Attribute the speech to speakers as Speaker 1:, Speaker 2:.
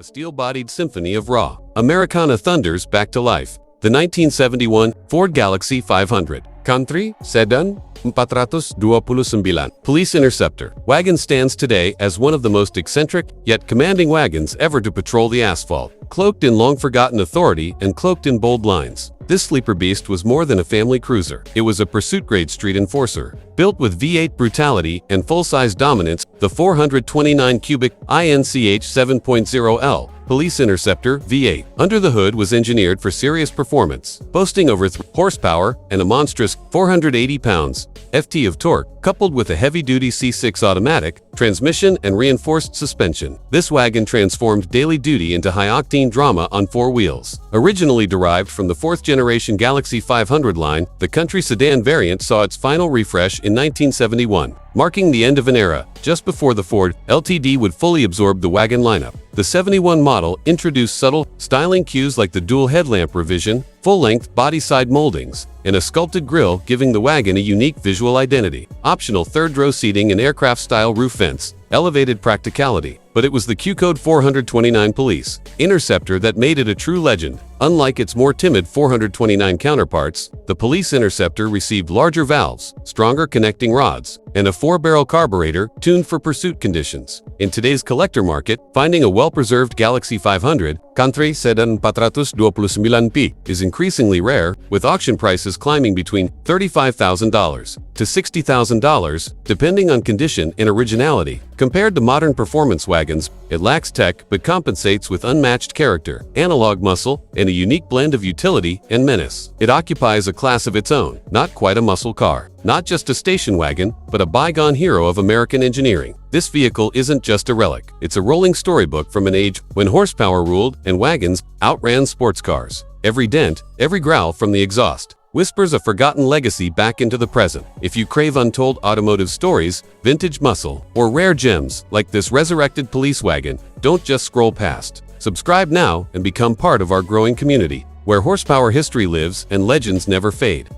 Speaker 1: A steel-bodied symphony of raw Americana thunders back to life. The 1971 Ford Galaxie 500 Country Sedan 429 Police Interceptor wagon stands today as one of the most eccentric yet commanding wagons ever to patrol the asphalt. Cloaked in long-forgotten authority and cloaked in bold lines, this sleeper beast was more than a family cruiser. It was a pursuit-grade street enforcer. Built with V8 brutality and full-size dominance, the 429 cubic INCH 7.0L Police Interceptor V8 under the hood was engineered for serious performance, boasting over 3 horsepower and a monstrous 480 pounds FT of torque, coupled with a heavy-duty C6 automatic transmission and reinforced suspension. This wagon transformed daily duty into high-octane drama on 4 wheels. Originally derived from the 4th-generation Galaxie 500 line, the Country Sedan variant saw its final refresh in 1971, marking the end of an era. Just before the Ford Ltd would fully absorb the wagon lineup, the 71 model introduced subtle styling cues like the dual headlamp revision, full-length body-side moldings, and a sculpted grille, giving the wagon a unique visual identity. Optional third-row seating and aircraft-style roof vents elevated practicality, but it was the Q-Code 429 Police Interceptor that made it a true legend. Unlike its more timid 429 counterparts, the Police Interceptor received larger valves, stronger connecting rods, and a 4-barrel carburetor tuned for pursuit conditions. In today's collector market, finding a well-preserved Galaxie 500 Country Sedan 429P is increasingly rare, with auction prices climbing between $35,000 to $60,000, depending on condition and originality. Compared to modern performance wagons, it lacks tech but compensates with unmatched character, analog muscle, and a unique blend of utility and menace. It occupies a class of its own, not quite a muscle car. Not just a station wagon, but a bygone hero of American engineering. This vehicle isn't just a relic. It's a rolling storybook from an age when horsepower ruled and wagons outran sports cars. Every dent, every growl from the exhaust whispers a forgotten legacy back into the present. If you crave untold automotive stories, vintage muscle, or rare gems like this resurrected police wagon, don't just scroll past. Subscribe now and become part of our growing community, where horsepower history lives and legends never fade.